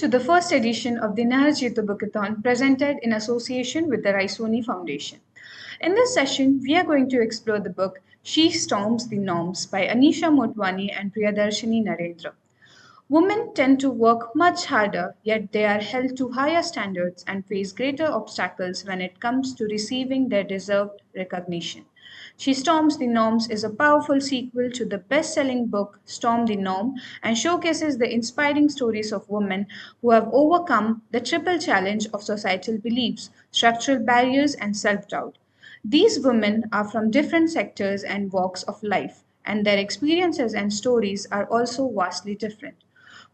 to the first edition of the Naharjito Bookathon presented in association with the Raisoni Foundation. In this session, we are going to explore the book She Storms the Norms by Anisha Motwani and Priyadarshini Narendra. Women tend to work much harder, yet they are held to higher standards and face greater obstacles when it comes to receiving their deserved recognition. She Storms the Norms is a powerful sequel to the best selling book Storm the Norm and showcases the inspiring stories of women who have overcome the triple challenge of societal beliefs, structural barriers, and self doubt. These women are from different sectors and walks of life, and their experiences and stories are also vastly different.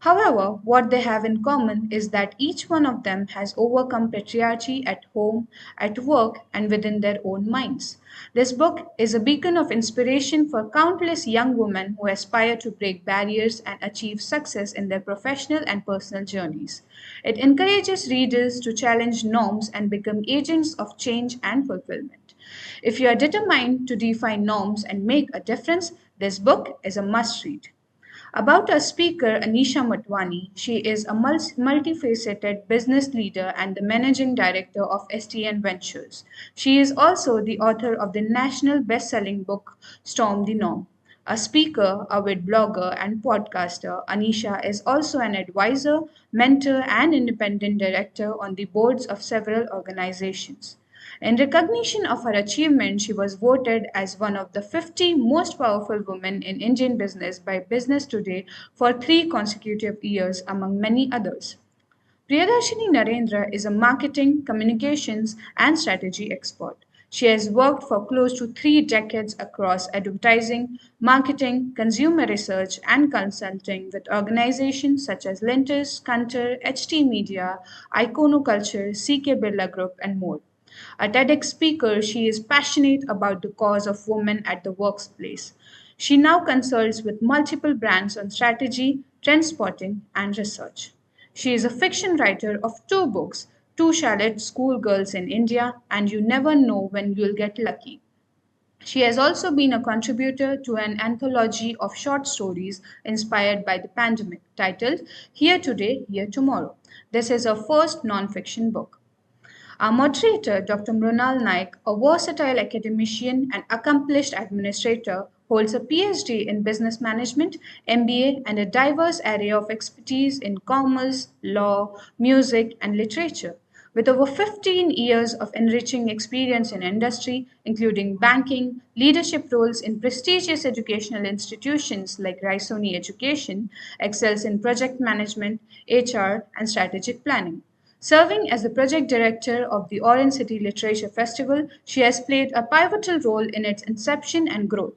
However, what they have in common is that each one of them has overcome patriarchy at home, at work, and within their own minds. This book is a beacon of inspiration for countless young women who aspire to break barriers and achieve success in their professional and personal journeys. It encourages readers to challenge norms and become agents of change and fulfillment. If you are determined to define norms and make a difference, this book is a must read. About our speaker, Anisha Motwani, she is a multifaceted business leader and the managing director of STN Ventures. She is also the author of the national best-selling book Storm the Norm. A speaker, avid blogger, and podcaster, Anisha is also an advisor, mentor, and independent director on the boards of several organizations. In recognition of her achievement, she was voted as one of the 50 most powerful women in Indian business by Business Today for 3 consecutive years, among many others. Priyadarshini Narendra is a marketing, communications, and strategy expert. She has worked for close to 3 decades across advertising, marketing, consumer research, and consulting with organizations such as Lentis, Cantor, HT Media, Iconoculture, CK Birla Group, and more. A TEDx speaker, she is passionate about the cause of women at the workplace. She now consults with multiple brands on strategy, trend spotting, and research. She is a fiction writer of 2 books, Two Charlotte Schoolgirls in India, and You Never Know When You'll Get Lucky. She has also been a contributor to an anthology of short stories inspired by the pandemic titled Here Today, Here Tomorrow. This is her first non-fiction book. Our moderator, Dr. Mrunal Naik, a versatile academician and accomplished administrator, holds a PhD in business management, MBA, and a diverse array of expertise in commerce, law, music, and literature. With over 15 years of enriching experience in industry, including banking, leadership roles in prestigious educational institutions like Raisoni Education, excels in project management, HR, and strategic planning. Serving as the project director of the Orange City Literature Festival, she has played a pivotal role in its inception and growth.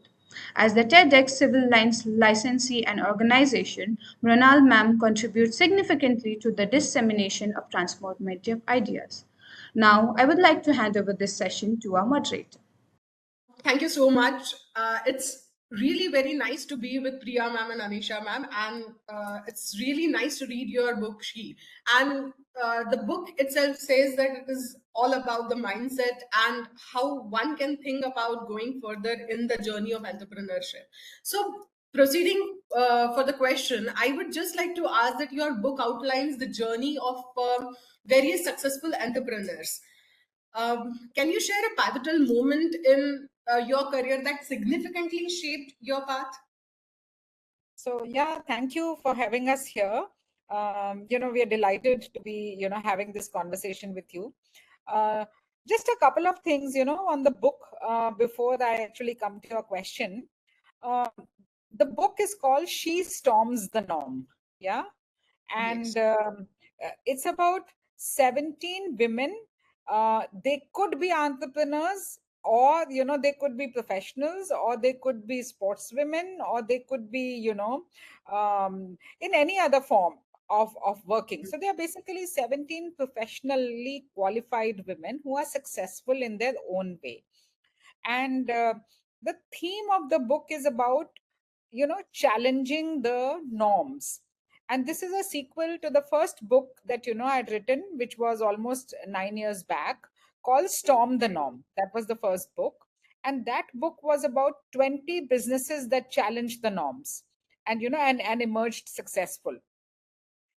As the TEDx Civil Lines licensee and organization, Mronal Ma'am contributes significantly to the dissemination of transformative ideas. Now, I would like to hand over this session to our moderator. Thank you so much. It's really very nice to be with Priya ma'am and Anisha ma'am, and it's really nice to read your book, She. And the book itself says that it is all about the mindset and how one can think about going further in the journey of entrepreneurship. So, proceeding for the question, I would just like to ask that your book outlines the journey of various successful entrepreneurs. Can you share a pivotal moment in your career that significantly shaped your path? So yeah, thank you for having us here. We are delighted to be, having this conversation with you. Just a couple of things, on the book before I actually come to your question. Uh, the book is called She Storms the Norm. Yeah. And it's about 17 women. They could be entrepreneurs, or they could be professionals, or they could be sportswomen, or they could be in any other form of working. So they are basically 17 professionally qualified women who are successful in their own way. And the theme of the book is about challenging the norms. And this is a sequel to the first book that I'd written, which was almost 9 years back, called Storm the Norm. That was the first book. And that book was about 20 businesses that challenged the norms and and emerged successful.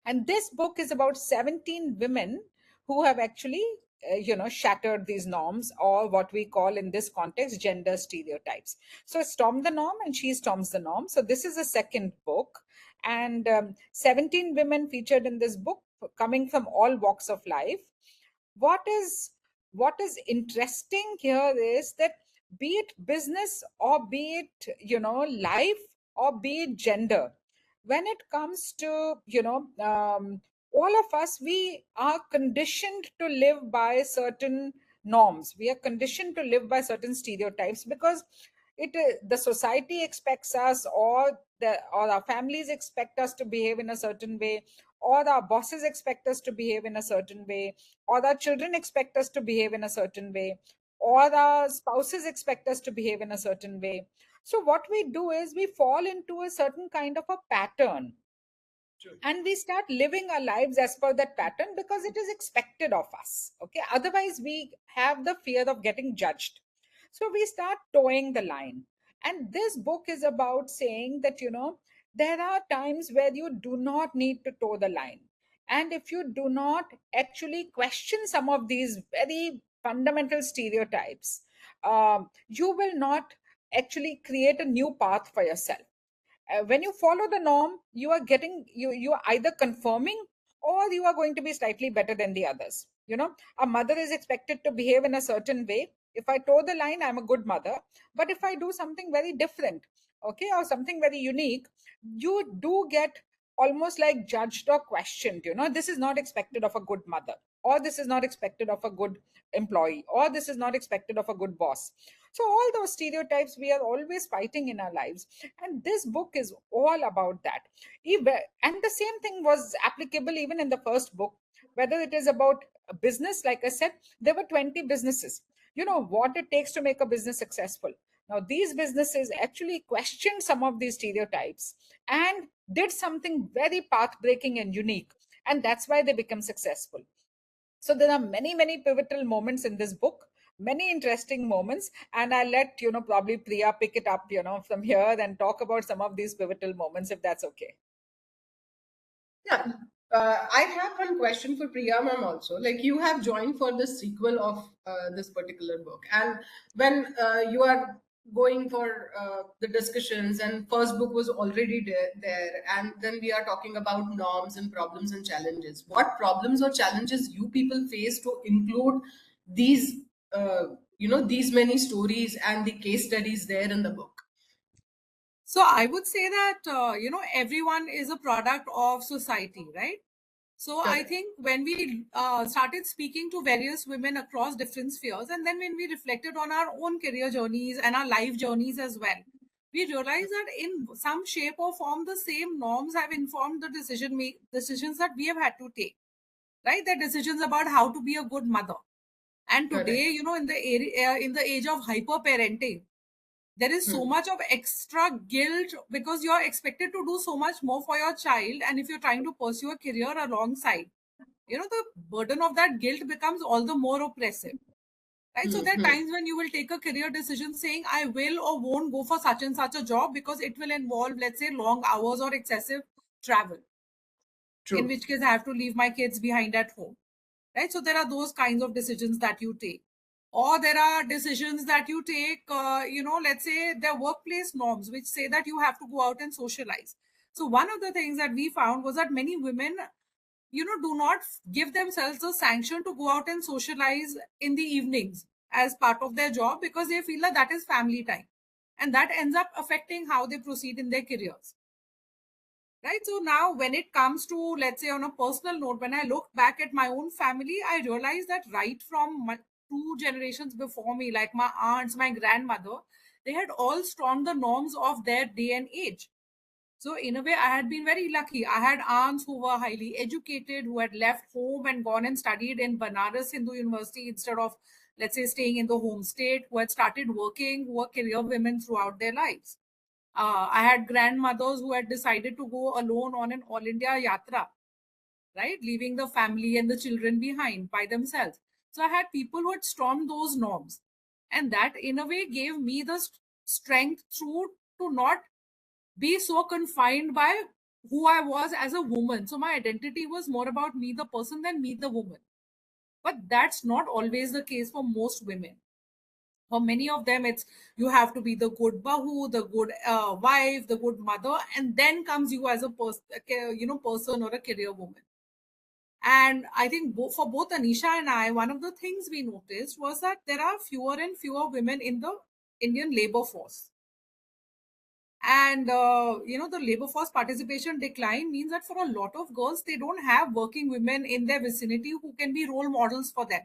And this book is about 17 women who have actually, shattered these norms, or what we call in this context, gender stereotypes. So Storm the Norm and She Storms the Norm. So this is the second book. And 17 women featured in this book, coming from all walks of life. What is interesting here is that, be it business or be it, life, or be it gender, when it comes to, all of us, we are conditioned to live by certain norms. We are conditioned to live by certain stereotypes, because the society expects us, or our families expect us to behave in a certain way, or our bosses expect us to behave in a certain way, or our children expect us to behave in a certain way, or our spouses expect us to behave in a certain way. So what we do is we fall into a certain kind of a pattern. True. And we start living our lives as per that pattern, because it is expected of us. Okay, otherwise we have the fear of getting judged. So we start towing the line. And this book is about saying that, there are times where you do not need to toe the line. And if you do not actually question some of these very fundamental stereotypes, you will not actually create a new path for yourself. When you follow the norm, you are getting, you are either confirming, or you are going to be slightly better than the others. A mother is expected to behave in a certain way. If I toe the line, I'm a good mother. But if I do something very different, okay, or something very unique, you do get almost like judged or questioned. This is not expected of a good mother, or this is not expected of a good employee, or this is not expected of a good boss. So all those stereotypes we are always fighting in our lives, and this book is all about that. And the same thing was applicable even in the first book, whether it is about a business. Like I said, there were 20 businesses, what it takes to make a business successful. Now these businesses actually questioned some of these stereotypes and did something very path breaking and unique, and that's why they become successful. So there are many, many pivotal moments in this book, many interesting moments, and I'll let, probably Priya pick it up, from here, and talk about some of these pivotal moments, if that's okay. Yeah. I have one question for Priya ma'am also. Like, you have joined for the sequel of this particular book, and when you are going for the discussions, and first book was already there, and then we are talking about norms and problems and challenges. What problems or challenges you people face to include these, these many stories and the case studies there in the book? So I would say that, everyone is a product of society, right? So I think when we started speaking to various women across different spheres, and then when we reflected on our own career journeys and our life journeys as well, we realized that in some shape or form, the same norms have informed the decisions that we have had to take, right? The decisions about how to be a good mother. And today, in the age of hyper parenting, there is so much of extra guilt, because you're expected to do so much more for your child, and if you're trying to pursue a career alongside, the burden of that guilt becomes all the more oppressive, right? So there are times when you will take a career decision saying, I will or won't go for such and such a job because it will involve, let's say, long hours or excessive travel. True. In which case I have to leave my kids behind at home, right? So there are those kinds of decisions that you take. Or there are decisions that you take, let's say there are workplace norms which say that you have to go out and socialize. So one of the things that we found was that many women, do not give themselves a sanction to go out and socialize in the evenings as part of their job, because they feel that that is family time. And that ends up affecting how they proceed in their careers. Right. So now when it comes to, let's say, on a personal note, when I look back at my own family, I realized that right from two generations before me, like my aunts, my grandmother, they had all stormed the norms of their day and age. So in a way, I had been very lucky. I had aunts who were highly educated, who had left home and gone and studied in Banaras Hindu University instead of, let's say, staying in the home state, who had started working, who were career women throughout their lives. I had grandmothers who had decided to go alone on an all India yatra, right? Leaving the family and the children behind by themselves. So I had people who had stormed those norms. And that in a way gave me the strength through to not be so confined by who I was as a woman. So my identity was more about me, the person, than me, the woman. But that's not always the case for most women. For many of them, it's you have to be the good bahu, the good wife, the good mother, and then comes you as a person or a career woman. And I think for both Anisha and I, one of the things we noticed was that there are fewer and fewer women in the Indian labor force. And the labor force participation decline means that for a lot of girls, they don't have working women in their vicinity who can be role models for them.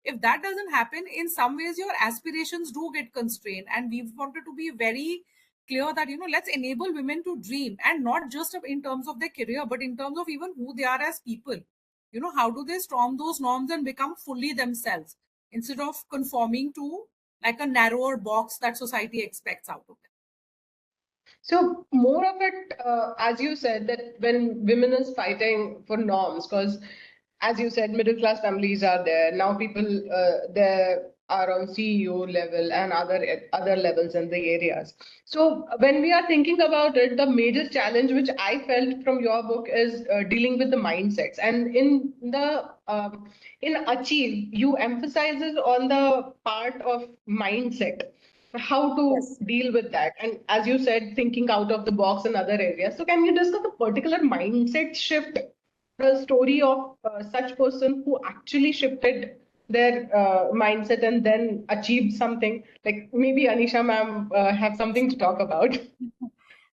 If that doesn't happen, in some ways your aspirations do get constrained. And we wanted to be very clear that let's enable women to dream, and not just in terms of their career, but in terms of even who they are as people. How do they storm those norms and become fully themselves instead of conforming to like a narrower box that society expects out of them. So more of it, as you said, that when women is fighting for norms, because as you said, middle class families are there now. People there are on CEO level and other levels in the areas. So when we are thinking about it, the major challenge which I felt from your book is dealing with the mindsets. And in Achieve, you emphasizes on the part of mindset, how to Yes. deal with that, and as you said, thinking out of the box in other areas. So can you discuss a particular mindset shift, the story of such person who actually shifted their mindset and then achieved something? Like maybe Anisha ma'am have something to talk about.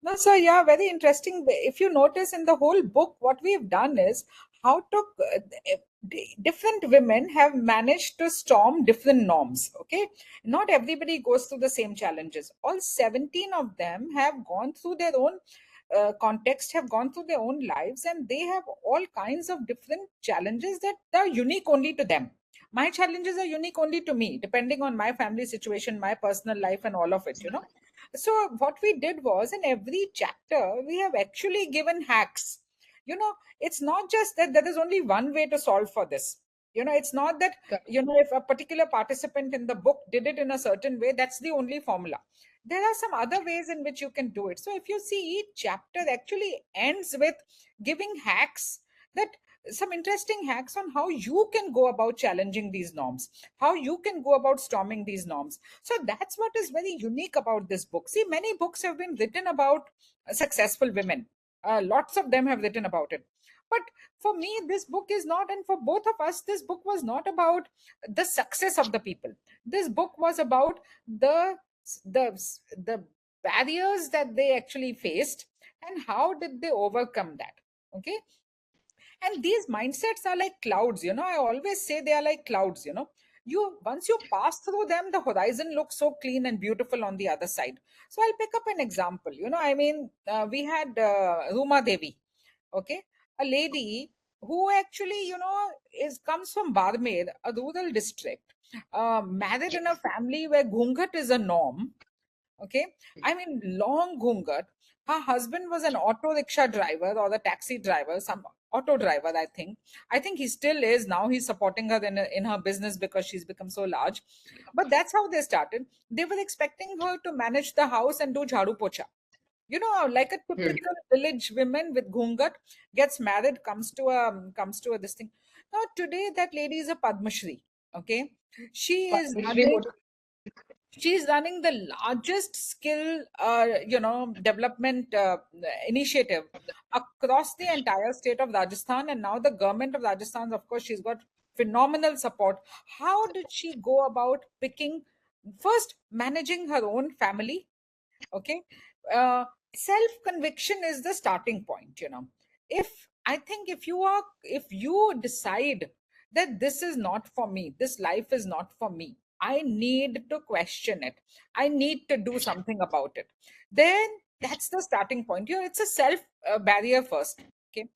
No, so yeah, very interesting. If you notice in the whole book, what we've done is how to different women have managed to storm different norms. Okay, not everybody goes through the same challenges. All 17 of them have gone through their own context, have gone through their own lives, and they have all kinds of different challenges that are unique only to them. My challenges are unique only to me, depending on my family situation, my personal life, and all of it. So what we did was, in every chapter we have actually given hacks. It's not just that there is only one way to solve for this. It's not that if a particular participant in the book did it in a certain way, that's the only formula. There are some other ways in which you can do it. So if you see, each chapter actually ends with giving hacks, that some interesting hacks on how you can go about challenging these norms, how you can go about storming these norms. So that's what is very unique about this book. See, many books have been written about successful women. Lots of them have written about it. But for me, this book is not, and for both of us, this book was not about the success of the people. This book was about the the barriers that they actually faced, and how did they overcome that. Okay. And these mindsets are like clouds. I always say they are like clouds. You once you pass through them, the horizon looks so clean and beautiful on the other side. So I'll pick up an example. We had Ruma Devi. Okay. A lady who actually is comes from Barmer, a rural district, married in a family where ghungat is a norm. Okay. I mean, long ghungat. Her husband was an auto rickshaw driver or a taxi driver, some auto driver, I think he still is now. He's supporting her in her business because she's become so large. But that's how they started. They were expecting her to manage the house and do jharu pocha. Like a typical village woman with ghungat, gets married, comes to a this thing. Now today that lady is a Padma Shri. Okay. she is running she's running the largest skill development initiative across the entire state of Rajasthan. And now the government of Rajasthan, of course, she's got phenomenal support. How did she go about picking, first managing her own family? Okay. Self conviction is the starting point. If I think if you decide that this is not for me, this life is not for me, I need to question it, I need to do something about it, then that's the starting point. It's a self barrier first. Okay.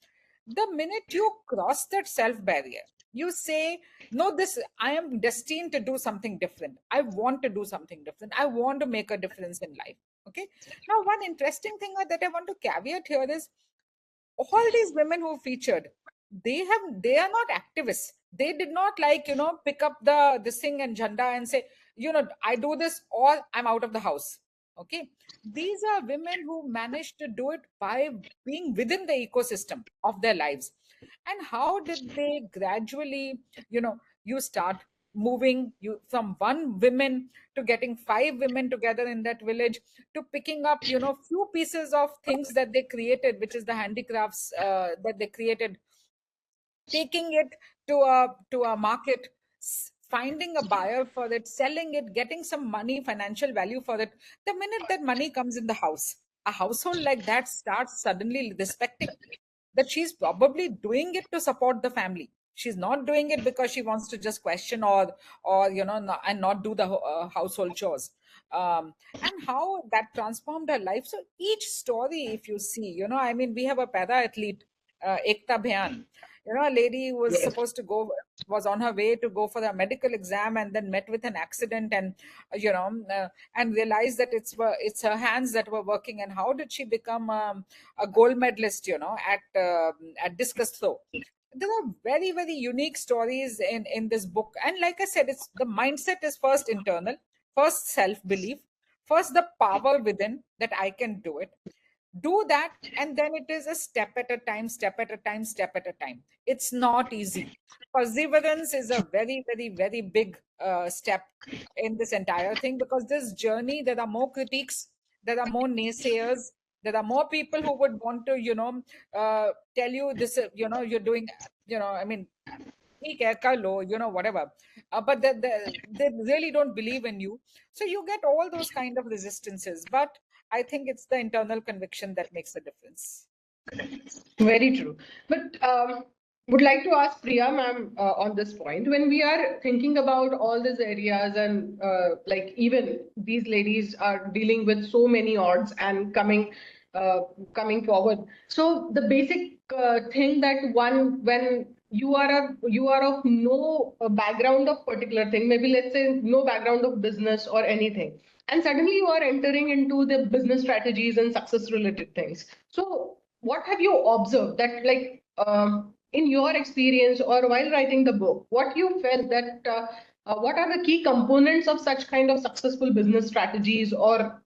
The minute you cross that self barrier, you say, no, this, I am destined to do something different, I want to do something different, I want to make a difference in life. Okay. Now, one interesting thing that I want to caveat here is, all these women who featured, they are not activists. They did not, like, pick up the this thing and jhanda and say, I do this or I'm out of the house. Okay, these are women who managed to do it by being within the ecosystem of their lives. And how did they gradually, you start moving you from one women to getting five women together in that village, to picking up few pieces of things that they created, which is the handicrafts that they created, taking it to a market, finding a buyer for it, selling it, getting some money, financial value for it. The minute that money comes in the house, a household like that starts suddenly respecting that she's probably doing it to support the family. She's not doing it because she wants to just question or and not do the household chores. And how that transformed her life. So each story, if you see, I mean, we have a para athlete, Ekta Bhayan, a lady who was Yes. supposed to go, was on her way to go for a medical exam, and then met with an accident, and and realized that it's her hands that were working. And how did she become a gold medalist at discus throw? There are very, very unique stories in this book. And like I said, it's the mindset is first internal, first self belief, first the power within, that I can do it. Do that, and then it is a step at a time, step at a time, step at a time. It's not easy. Perseverance is a very, very, very big step in this entire thing, because this journey, there are more critiques, there are more naysayers, there are more people who would want to tell you this, you're doing, I mean, ठीक है, कर लो, whatever. But they really don't believe in you. So you get all those kind of resistances. But I think it's the internal conviction that makes the difference. Very true. But would like to ask Priya ma'am on this point. When we are thinking about all these areas and like even these ladies are dealing with so many odds and coming forward. So the basic thing that one when you are of no background of particular thing, maybe let's say no background of business or anything, and suddenly you are entering into the business strategies and success related things. So what have you observed that like in your experience or while writing the book, what you felt that what are the key components of such kind of successful business strategies, or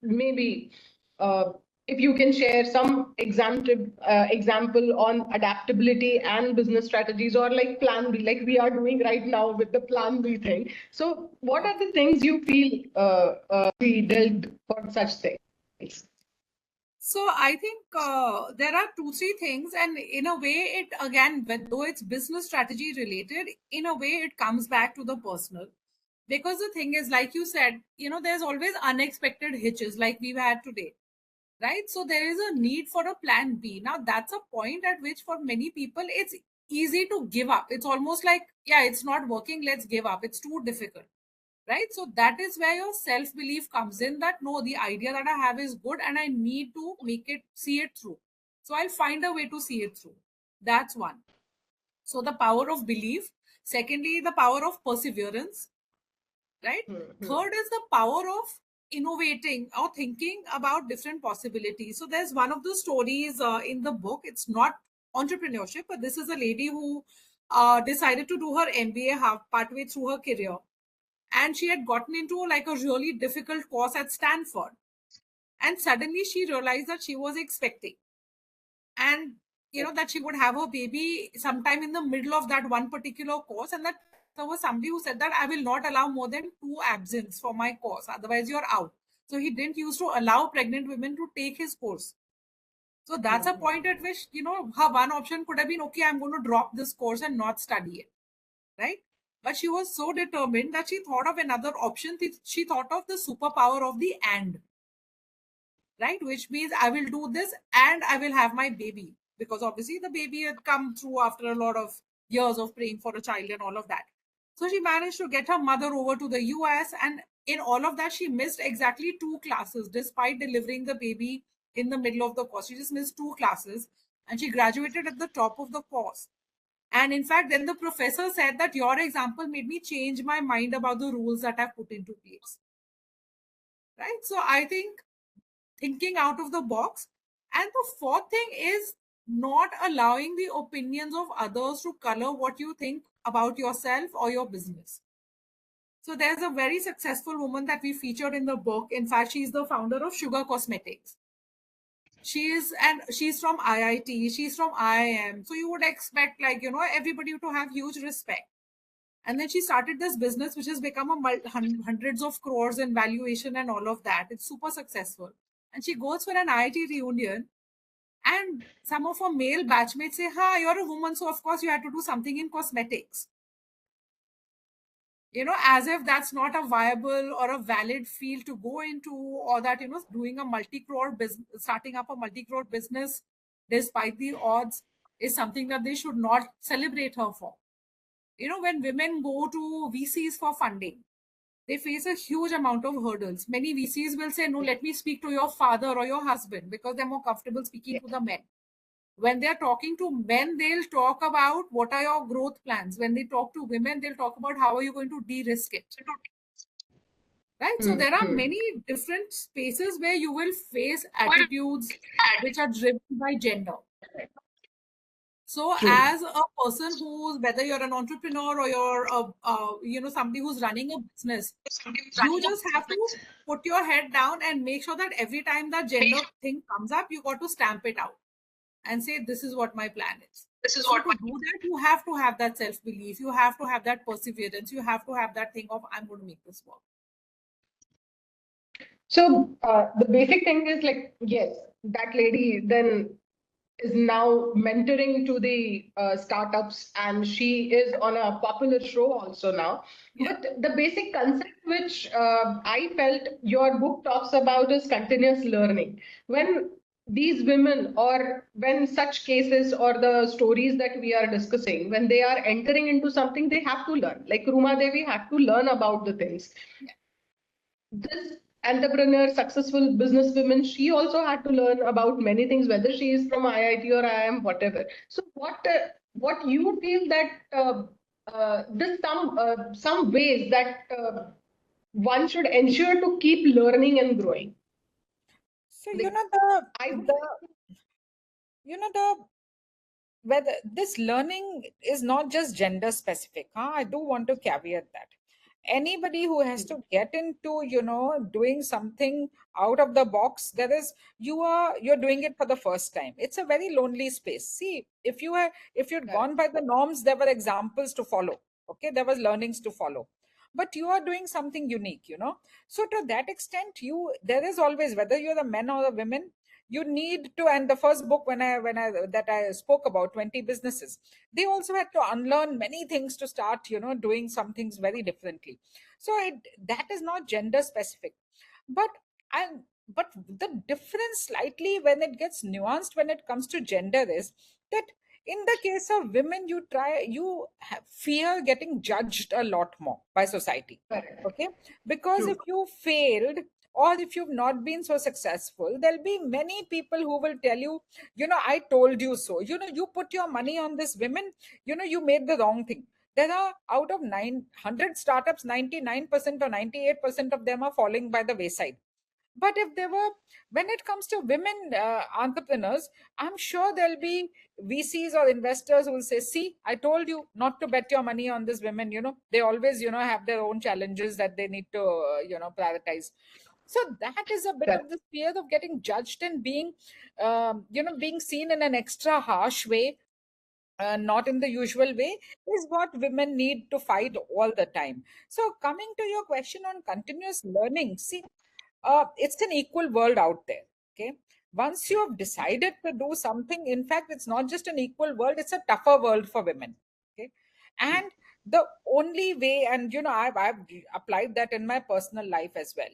maybe uh, if you can share some example on adaptability and business strategies, or like plan B, like we are doing right now with the plan B thing. So what are the things you feel we dealt for such things? So I think there are two, three things, and in a way, it again, though it's business strategy related, in a way, it comes back to the personal. Because the thing is, like you said, there's always unexpected hitches, like we've had today, right? So there is a need for a plan B. Now, that's a point at which, for many people, it's easy to give up. It's almost like, yeah, it's not working, let's give up. It's too difficult, right? So that is where your self belief comes in, that no, the idea that I have is good and I need to see it through. So I'll find a way to see it through. That's one. So the power of belief. Secondly, the power of perseverance, right? Third is the power of innovating or thinking about different possibilities. So there's one of the stories in the book. It's not entrepreneurship, but this is a lady who decided to do her MBA partway through her career, and she had gotten into like a really difficult course at Stanford, and suddenly she realized that she was expecting, and that she would have her baby sometime in the middle of that one particular course, and that there was somebody who said that I will not allow more than 2 absence for my course, otherwise you're out. So he didn't used to allow pregnant women to take his course. So that's a point at which her one option could have been, okay, I'm going to drop this course and not study it, right? But she was so determined that she thought of another option. She thought of the superpower of the and, right? Which means I will do this and I will have my baby. Because obviously the baby had come through after a lot of years of praying for a child and all of that. So she managed to get her mother over to the US, and in all of that, she missed exactly 2 classes despite delivering the baby in the middle of the course. She just missed 2 classes and she graduated at the top of the course. And in fact, then the professor said that your example made me change my mind about the rules that I've put into place. Right? So I think thinking out of the box. And the fourth thing is not allowing the opinions of others to color what you think about yourself or your business. So there's a very successful woman that we featured in the book. In fact, she's the founder of Sugar Cosmetics. She's from IIT, she's from IIM. So you would expect, like, everybody to have huge respect. And then she started this business, which has become hundreds of crores in valuation and all of that. It's super successful. And she goes for an IIT reunion, and some of her male batchmates say, "Ha, you're a woman, so of course you had to do something in cosmetics." As if that's not a viable or a valid field to go into, or that, doing a multi-crore business, starting up a multi-crore business despite the odds, is something that they should not celebrate her for. When women go to VCs for funding, they face a huge amount of hurdles. Many VCs will say, no, let me speak to your father or your husband, because they're more comfortable speaking to the men. When they're talking to men, they'll talk about what are your growth plans. When they talk to women, they'll talk about how are you going to de-risk it. Right? So there are many different spaces where you will face attitudes which are driven by gender. So as a person who's, whether you're an entrepreneur or you're somebody who's running a business, you just have to put your head down and make sure that every time that gender thing comes up, you got to stamp it out and say, this is what my plan is. So to do that, you have to have that self-belief. You have to have that perseverance. You have to have that thing of, I'm going to make this work. So the basic thing is, like, yes, that lady then is now mentoring to the startups, and she is on a popular show also now. Yeah. But the basic concept which I felt your book talks about is continuous learning. When these women, or when such cases or the stories that we are discussing, when they are entering into something, they have to learn. Like Ruma Devi had to learn about the things. This entrepreneur, successful businesswoman, she also had to learn about many things, whether she is from IIT or IIM, whatever. So what you feel that this some ways that one should ensure to keep learning and growing? So I would the whether this learning is not just gender specific. I do want to caveat that anybody who has to get into doing something out of the box, there is you're doing it for the first time. It's a very lonely space. See, if you'd gone by the norms, there were examples to follow. Okay, there was learnings to follow, but you are doing something unique. So to that extent, there is always, whether you're the men or the women, you need to. And the first book, when I that I spoke about 20 businesses, they also had to unlearn many things to start doing some things very differently. So that is not gender specific, but I but the difference slightly when it gets nuanced when it comes to gender is that in the case of women, you fear getting judged a lot more by society. Correct. Okay, because True. if you failed, or if you've not been so successful, there'll be many people who will tell you, I told you so. You put your money on this women, you made the wrong thing. There are, out of 900 startups, 99% or 98% of them are falling by the wayside. But if there were, when it comes to women entrepreneurs, I'm sure there'll be VCs or investors who will say, see, I told you not to bet your money on this women. They always have their own challenges that they need to prioritize. So that is a bit of the fear of getting judged and being being seen in an extra harsh way, not in the usual way, is what women need to fight all the time. So coming to your question on continuous learning, see, it's an equal world out there. Okay, once you have decided to do something, in fact, it's not just an equal world, it's a tougher world for women. Okay, and the only way, and I've applied that in my personal life as well.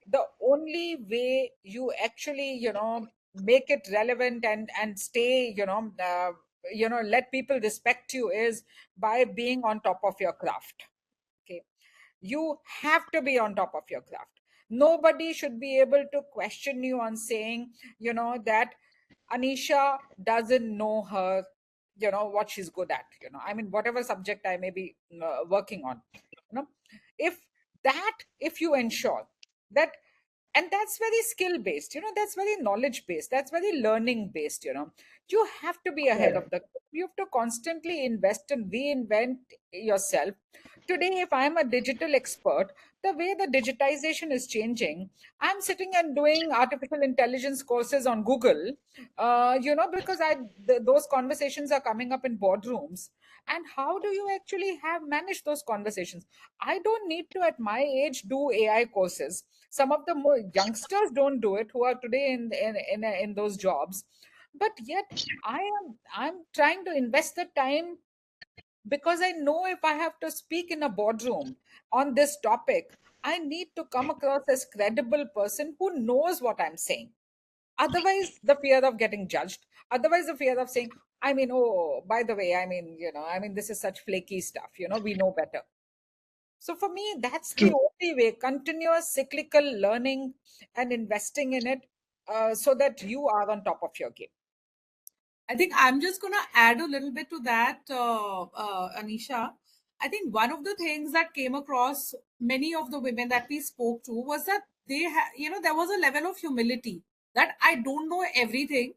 The only way you actually make it relevant and stay let people respect you is by being on top of your craft. Okay, you have to be on top of your craft. Nobody should be able to question you on saying that Anisha doesn't know her what she's good at. I mean, whatever subject I may be working on. If you ensure that And that's very skill based, that's very knowledge based, that's very learning based. You have to be ahead of the curve. You have to constantly invest and reinvent yourself. Today, if I'm a digital expert, the way the digitization is changing, I'm sitting and doing artificial intelligence courses on Google, because those conversations are coming up in boardrooms. And how do you actually have managed those conversations? I don't need to, at my age, do AI courses. Some of the more youngsters don't do it, who are today in those jobs. But yet, I'm trying to invest the time, because I know if I have to speak in a boardroom on this topic, I need to come across as credible person who knows what I'm saying. Otherwise, the fear of getting judged, otherwise the fear of saying, oh, by the way, this is such flaky stuff, we know better. So for me, that's the only way: continuous cyclical learning and investing in it, so that you are on top of your game. I think I'm just going to add a little bit to that, Anisha. I think one of the things that came across many of the women that we spoke to was that there was a level of humility that I don't know everything.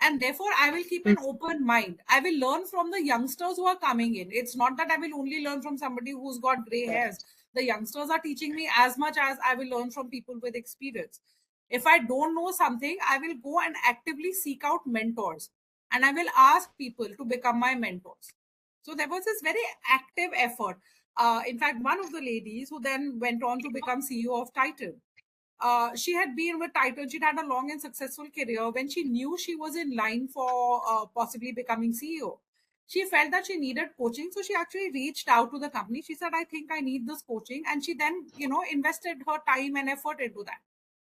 And therefore, I will keep an open mind. I will learn from the youngsters who are coming in. It's not that I will only learn from somebody who's got gray hairs. The youngsters are teaching me as much as I will learn from people with experience. If I don't know something, I will go and actively seek out mentors, and I will ask people to become my mentors. So there was this very active effort. In fact, one of the ladies who then went on to become CEO of Titan, she had been with Titan. She'd had a long and successful career. When she knew she was in line for possibly becoming CEO, she felt that she needed coaching. So she actually reached out to the company. She said, I think I need this coaching. And she then, invested her time and effort into that,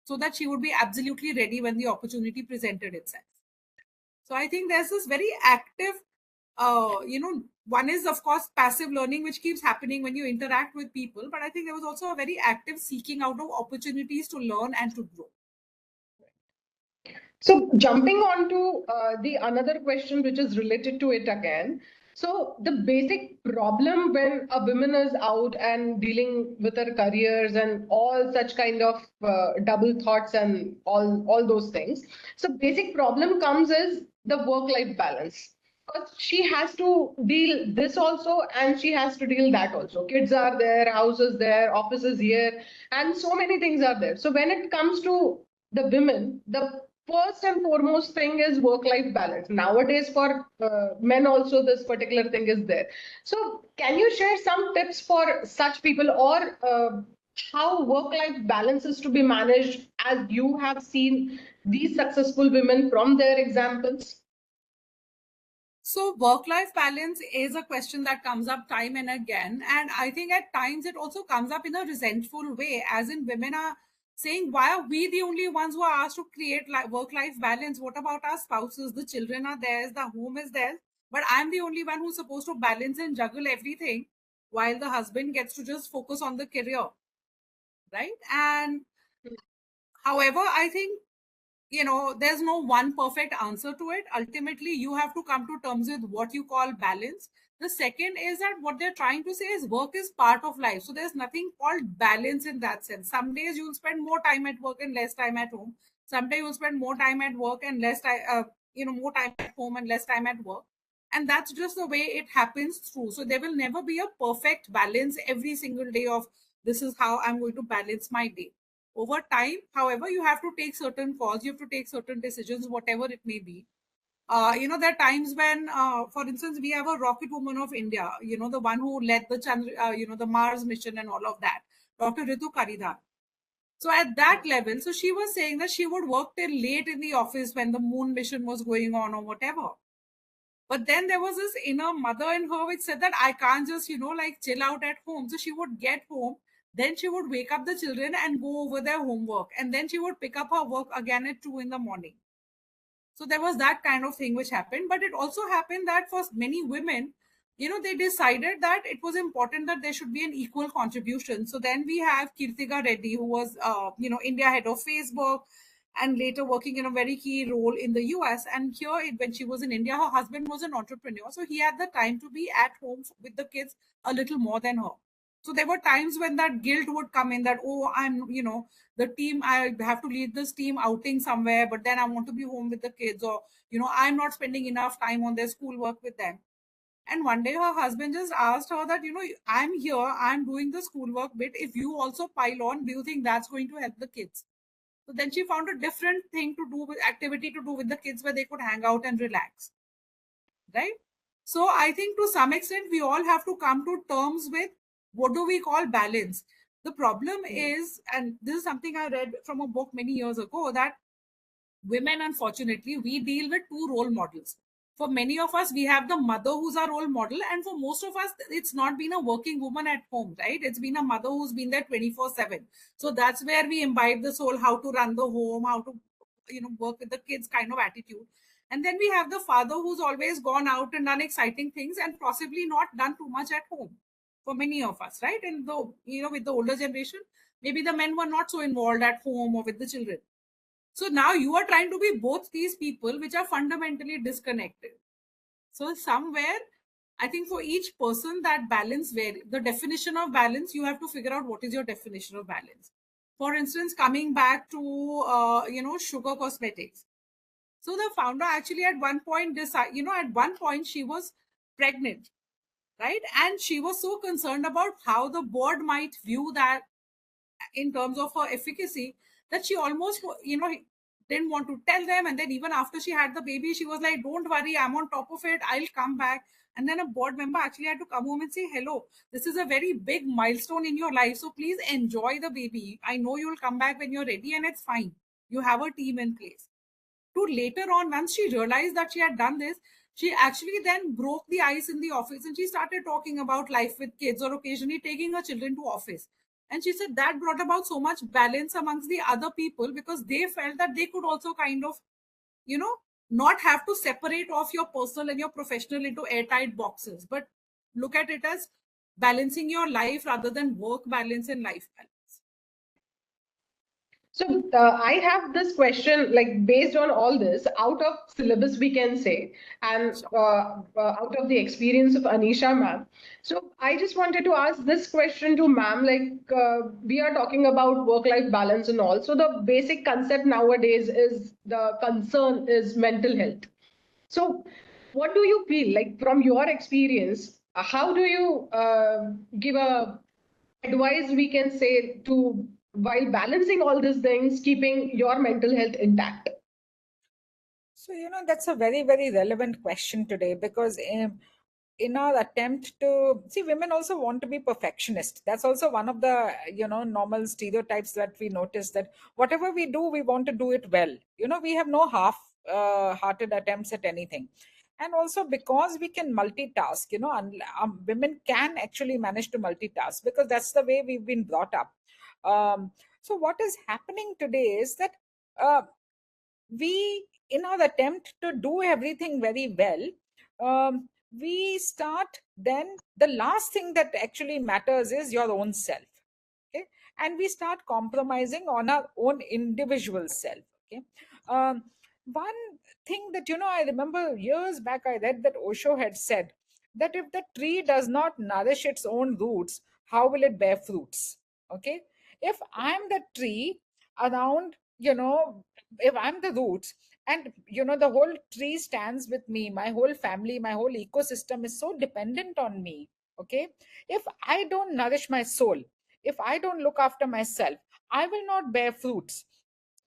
so that she would be absolutely ready when the opportunity presented itself. So I think there's this very active, one is, of course, passive learning, which keeps happening when you interact with people. But I think there was also a very active seeking out of opportunities to learn and to grow. So jumping on to the another question, which is related to it again. So the basic problem when a woman is out and dealing with her careers and all such kind of double thoughts and all those things. So basic problem comes is the work-life balance. Because she has to deal this also and she has to deal that also. Kids are there, houses there, offices here, and so many things are there. So when it comes to the women, the first and foremost thing is work-life balance. Nowadays, for men also, this particular thing is there. So can you share some tips for such people, or how work-life balance is to be managed, as you have seen these successful women from their examples? So work-life balance is a question that comes up time and again. And I think at times it also comes up in a resentful way, as in women are saying, why are we the only ones who are asked to create work-life balance? What about our spouses? The children are theirs, the home is theirs, but I'm the only one who's supposed to balance and juggle everything, while the husband gets to just focus on the career, right? And however, I think, there's no one perfect answer to it. Ultimately, you have to come to terms with what you call balance. The second is that what they're trying to say is work is part of life. So there's nothing called balance in that sense. Some days you'll spend more time at work and less time at home. Some days you'll spend more time at work and less time, more time at home and less time at work. And that's just the way it happens through. So there will never be a perfect balance every single day of this is how I'm going to balance my day. Over time, however, you have to take certain calls, you have to take certain decisions, whatever it may be. There are times when, for instance, we have a rocket woman of India, the one who led the the Mars mission and all of that, Dr. Ritu Karidhar. So at that level, so she was saying that she would work till late in the office when the moon mission was going on or whatever. But then there was this inner mother in her which said that I can't just, chill out at home. So she would get home, then she would wake up the children and go over their homework. And then she would pick up her work again at 2 in the morning. So there was that kind of thing which happened. But it also happened that for many women, they decided that it was important that there should be an equal contribution. So then we have Kirtika Reddy, who was, India head of Facebook, and later working in a very key role in the US. And here, when she was in India, her husband was an entrepreneur. So he had the time to be at home with the kids a little more than her. So there were times when that guilt would come in, that, oh, I'm, the team, I have to lead this team outing somewhere, but then I want to be home with the kids, or, I'm not spending enough time on their schoolwork with them. And one day her husband just asked her that, I'm here, I'm doing the schoolwork bit. If you also pile on, do you think that's going to help the kids? So then she found a different thing to do with activity to do with the kids where they could hang out and relax. Right? So I think to some extent, we all have to come to terms with what do we call balance. The problem is, and this is something I read from a book many years ago, that women, unfortunately, we deal with two role models. For many of us, we have the mother who's our role model, and for most of us, it's not been a working woman at home, right? It's been a mother who's been there 24/7. So that's where we imbibe this whole how to run the home, how to work with the kids kind of attitude. And then we have the father who's always gone out and done exciting things and possibly not done too much at home for many of us, right? And with the older generation, maybe the men were not so involved at home or with the children. So now you are trying to be both these people, which are fundamentally disconnected. So somewhere, I think for each person, that balance, where the definition of balance, you have to figure out what is your definition of balance. For instance, coming back to Sugar Cosmetics. So the founder actually at one point decided, at one point she was pregnant, right? And she was so concerned about how the board might view that in terms of her efficacy, that she almost, didn't want to tell them. And then even after she had the baby, she was like, don't worry, I'm on top of it, I'll come back. And then a board member actually had to come home and say, hello, this is a very big milestone in your life, so please enjoy the baby. I know you'll come back when you're ready, and it's fine. You have a team in place. To later on, once she realized that she had done this, she actually then broke the ice in the office, and she started talking about life with kids, or occasionally taking her children to office. And she said that brought about so much balance amongst the other people, because they felt that they could also kind of, not have to separate off your personal and your professional into airtight boxes, but look at it as balancing your life rather than work balance and life balance. So I have this question, like based on all this, out of syllabus we can say, and out of the experience of Anisha ma'am. So I just wanted to ask this question to ma'am, like we are talking about work-life balance and all. So the basic concept nowadays is the concern is mental health. So what do you feel like from your experience? How do you give a advice we can say to while balancing all these things, keeping your mental health intact? So, that's a very, very relevant question today, because in our attempt to see, women also want to be perfectionist. That's also one of the, normal stereotypes that we notice, that whatever we do, we want to do it well. We have no half-hearted attempts at anything. And also because we can multitask, women can actually manage to multitask, because that's the way we've been brought up. So what is happening today is that we, in our attempt to do everything very well, we start, then the last thing that actually matters is your own self. Okay. And we start compromising on our own individual self. Okay. One thing that, I remember years back, I read that Osho had said that if the tree does not nourish its own roots, how will it bear fruits? Okay. If I'm the tree around, if I'm the roots, and the whole tree stands with me, my whole family, my whole ecosystem is so dependent on me. Okay. If I don't nourish my soul, if I don't look after myself, I will not bear fruits.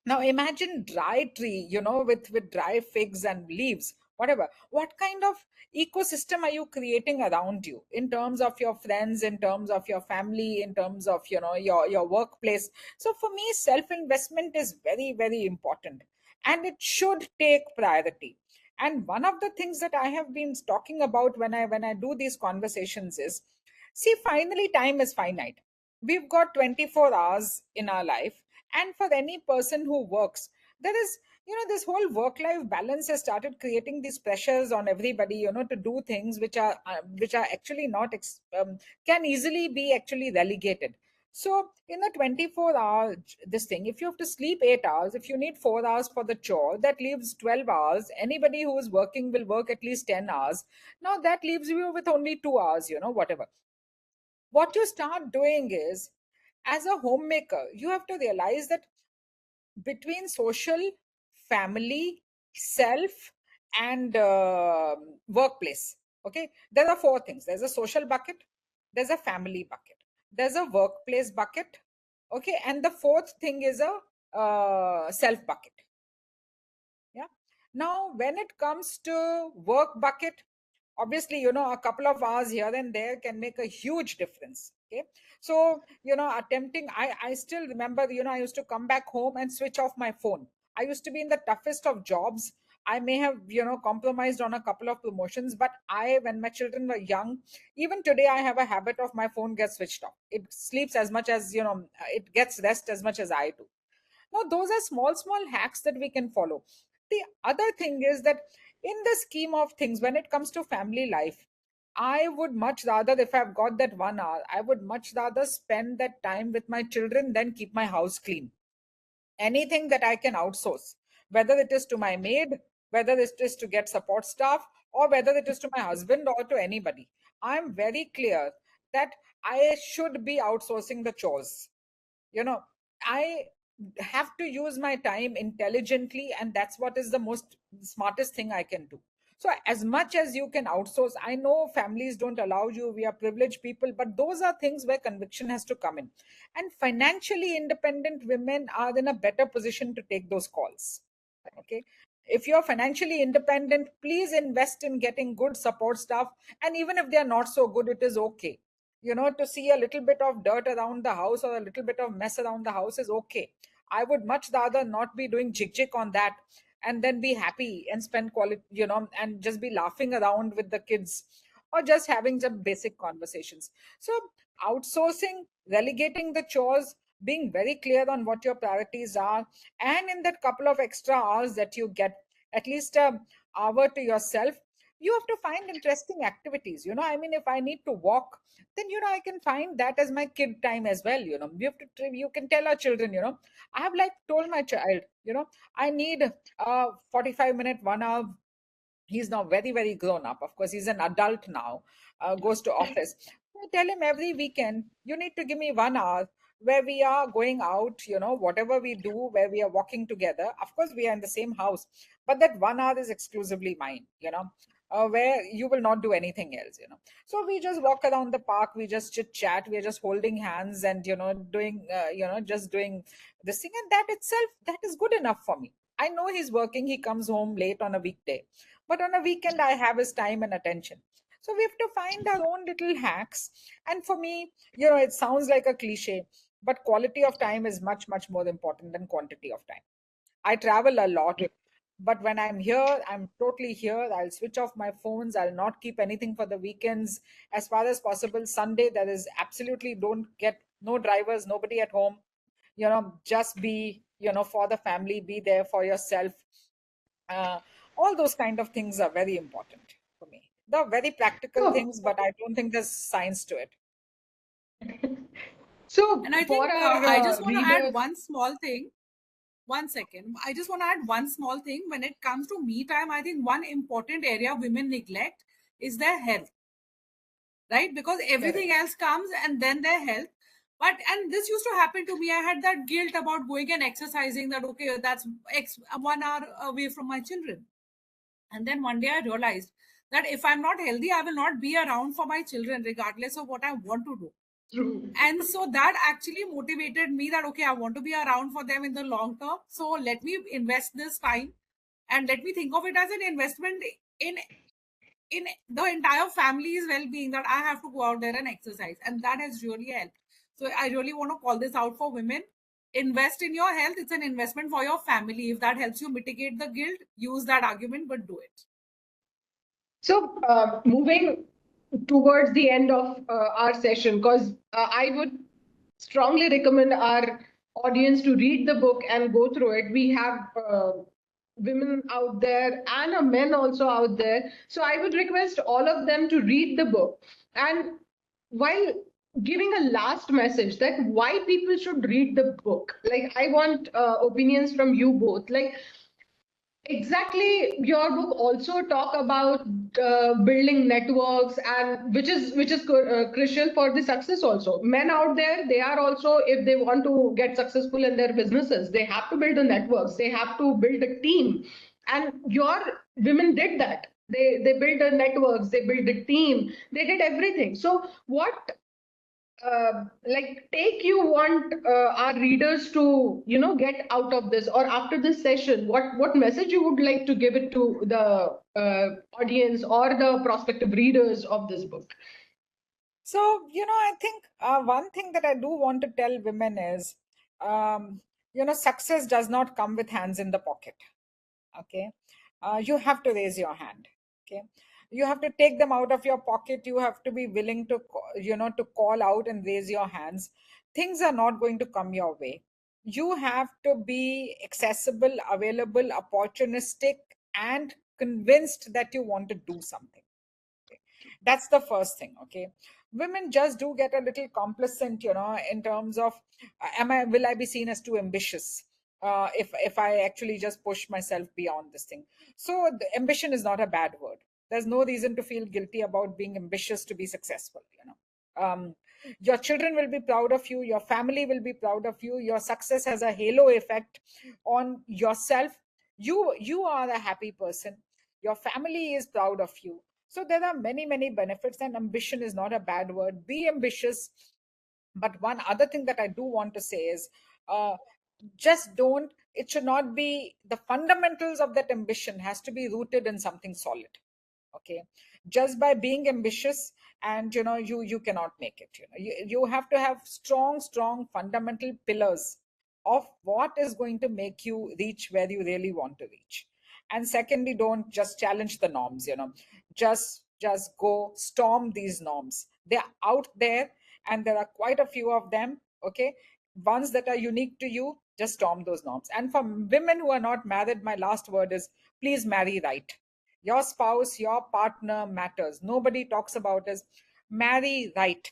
Now imagine dry tree, with dry figs and leaves, whatever. What kind of ecosystem are you creating around you, in terms of your friends, in terms of your family, in terms of, your workplace? So for me, self investment is very, very important, and it should take priority. And one of the things that I have been talking about when I do these conversations is, see, finally time is finite. We've got 24 hours in our life, and for any person who works, there is, this whole work life balance has started creating these pressures on everybody, to do things which are actually not can easily be actually relegated. So in the 24-hour this thing, if you have to sleep 8 hours, if you need 4 hours for the chore, that leaves 12 hours. Anybody who is working will work at least 10 hours. Now that leaves you with only 2 hours, whatever. What you start doing is, as a homemaker, you have to realize that between social, family, self, and workplace, okay, there are four things. There's a social bucket, there's a family bucket, there's a workplace bucket, okay, and the fourth thing is a self bucket. Yeah. Now, when it comes to work bucket, obviously, a couple of hours here and there can make a huge difference. Okay. So, attempting, I still remember, I used to come back home and switch off my phone. I used to be in the toughest of jobs. I may have, compromised on a couple of promotions, but when my children were young, even today, I have a habit of my phone gets switched off. It sleeps as much as, it gets rest as much as I do. Now, those are small hacks that we can follow. The other thing is that in the scheme of things, when it comes to family life, I would much rather, if I've got that 1 hour, I would much rather spend that time with my children than keep my house clean. Anything that I can outsource, whether it is to my maid, whether it is to get support staff, or whether it is to my husband or to anybody, I'm very clear that I should be outsourcing the chores. I have to use my time intelligently, and that's what is the most smartest thing I can do. So as much as you can outsource, I know families don't allow you, we are privileged people, but those are things where conviction has to come in, and financially independent women are in a better position to take those calls. Okay. If you're financially independent, please invest in getting good support staff, and even if they are not so good, it is okay. To see a little bit of dirt around the house or a little bit of mess around the house is okay. I would much rather not be doing jig on that and then be happy and spend quality, and just be laughing around with the kids or just having some basic conversations. So outsourcing, relegating the chores, being very clear on what your priorities are, and in that couple of extra hours that you get, at least an hour to yourself, you have to find interesting activities. I mean, if I need to walk, then I can find that as my kid time as well. You can tell our children, I have like told my child, I need 45-minute 1 hour. He's now very very grown up, of course he's an adult now, goes to office. I tell him every weekend, you need to give me 1 hour where we are going out, whatever we do, where we are walking together. Of course we are in the same house, but that 1 hour is exclusively mine, where you will not do anything else. So we just walk around the park, we just chit chat, we are just holding hands and doing just doing this thing, and that itself, that is good enough for me. I know he's working, he comes home late on a weekday, but on a weekend I have his time and attention. So we have to find our own little hacks. And for me, it sounds like a cliche, but quality of time is much more important than quantity of time. I travel a lot, but when I'm here, I'm totally here. I'll switch off my phones, I'll not keep anything for the weekends. As far as possible, Sunday, there is absolutely, don't get no drivers, nobody at home. Just be, for the family, be there for yourself. All those kind of things are very important for me. They're very practical things, but I don't think there's science to it. So, and I think for our I just want to add readers, one small thing. One second. I just want to add one small thing. When it comes to me time, I think one important area women neglect is their health, right? Because everything else comes and then their health. And this used to happen to me. I had that guilt about going and exercising, that okay, that's 1 hour away from my children. And then one day I realized that if I'm not healthy, I will not be around for my children regardless of what I want to do. true. And so that actually motivated me that okay, I want to be around for them in the long term, so let me invest this time and let me think of it as an investment in the entire family's well-being, that I have to go out there and exercise, and that has really helped. So I really want to call this out for women. Invest in your health. It's an investment for your family. If that helps you mitigate the guilt, use that argument, but do it. So, moving towards the end of our session, because I would strongly recommend our audience to read the book and go through it. We have women out there and men also out there. So I would request all of them to read the book. And while giving a last message that why people should read the book, like I want opinions from you both. Like, Exactly. Your book also talk about building networks, and which is crucial for the success also. Men out there, they are also, if they want to get successful in their businesses, they have to build the networks, they have to build a team. And your women did that. They built the networks, they built the team, they did everything. So what like take you want our readers to get out of this, or after this session, what message you would like to give it to the audience or the prospective readers of this book? So, I think one thing that I do want to tell women is, success does not come with hands in the pocket. Okay. You have to raise your hand. Okay. You have to take them out of your pocket. You have to be willing to, to call out and raise your hands. Things are not going to come your way. You have to be accessible, available, opportunistic, and convinced that you want to do something. That's the first thing. Okay. Women just do get a little complacent, in terms of, will I be seen as too ambitious if I actually just push myself beyond this thing? So the ambition is not a bad word. There's no reason to feel guilty about being ambitious to be successful. Your children will be proud of you, your family will be proud of you, your success has a halo effect on yourself. You are a happy person, your family is proud of you. So there are many, many benefits, and ambition is not a bad word. Be ambitious. But one other thing that I do want to say is, just don't, it should not be, the fundamentals of that ambition has to be rooted in something solid. Okay. Just by being ambitious and, you cannot make it. You have to have strong fundamental pillars of what is going to make you reach where you really want to reach. And secondly, don't just challenge the norms. Just go storm these norms. They're out there, and there are quite a few of them. Okay. Ones that are unique to you, just storm those norms. And for women who are not married, my last word is, please marry right. Your spouse, your partner matters. Nobody talks about is marry right.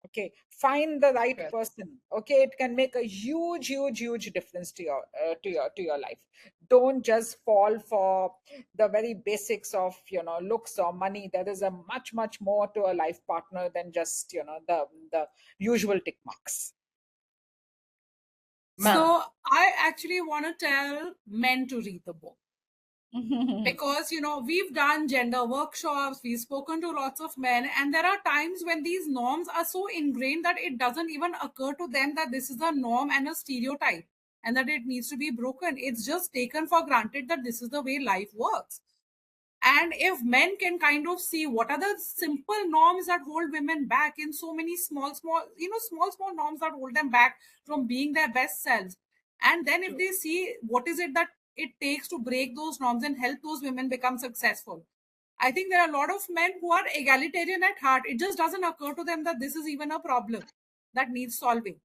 Okay. Find the right person. Okay. It can make a huge difference to your life. Don't just fall for the very basics of, looks or money. There is a much more to a life partner than just, the usual tick marks. So I actually want to tell men to read the book. Because we've done gender workshops, we've spoken to lots of men, and there are times when these norms are so ingrained that it doesn't even occur to them that this is a norm and a stereotype and that it needs to be broken. It's just taken for granted that this is the way life works. And if men can kind of see what are the simple norms that hold women back in so many small norms that hold them back from being their best selves, and then if they see what is it that it takes to break those norms and help those women become successful, I think there are a lot of men who are egalitarian at heart. It just doesn't occur to them that this is even a problem that needs solving.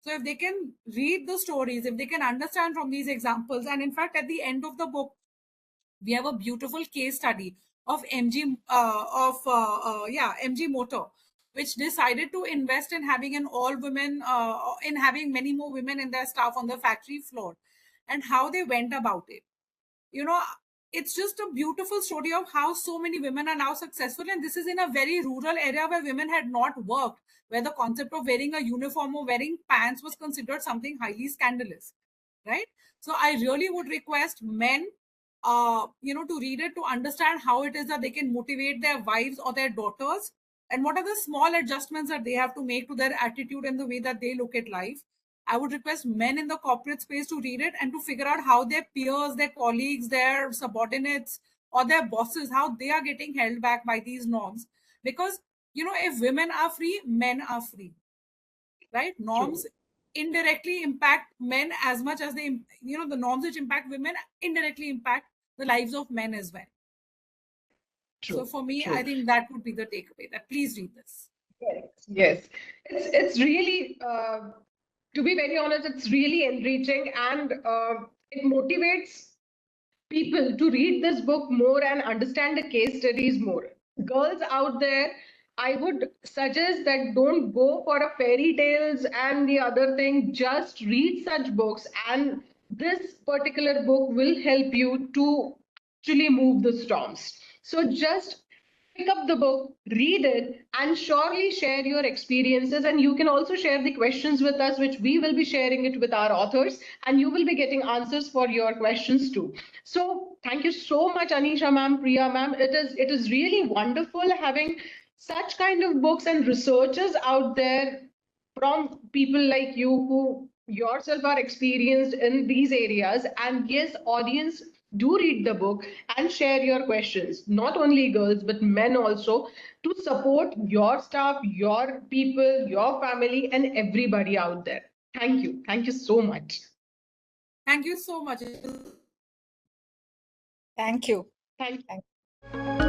So if they can read the stories, if they can understand from these examples, and in fact at the end of the book we have a beautiful case study of MG Motor, which decided to invest in having an all women, in having many more women in their staff on the factory floor, and how they went about it. It's just a beautiful story of how so many women are now successful, and this is in a very rural area where women had not worked, where the concept of wearing a uniform or wearing pants was considered something highly scandalous, right? So I really would request men to read it, to understand how it is that they can motivate their wives or their daughters, and what are the small adjustments that they have to make to their attitude and the way that they look at life. I would request men in the corporate space to read it and to figure out how their peers, their colleagues, their subordinates, or their bosses, how they are getting held back by these norms. Because, if women are free, men are free, right? Norms indirectly impact men as much as they, the norms which impact women indirectly impact the lives of men as well. So for me, I think that would be the takeaway, that please read this. Yes. It's really, to be very honest, it's really enriching, and it motivates people to read this book more and understand the case studies more. Girls out there, I would suggest that don't go for a fairy tales and the other thing. Just read such books and this particular book will help you to actually move the storms. So just pick up the book, read it, and surely share your experiences. And you can also share the questions with us, which we will be sharing it with our authors, and you will be getting answers for your questions too. So thank you so much, Anisha ma'am, Priya ma'am. It is really wonderful having such kind of books and researchers out there from people like you who yourself are experienced in these areas. And yes, audience, do read the book and share your questions, not only girls but men also, to support your staff, your people, your family, and everybody out there. Thank you so much. Thank you so much. Thank you. Thank you. Thank you.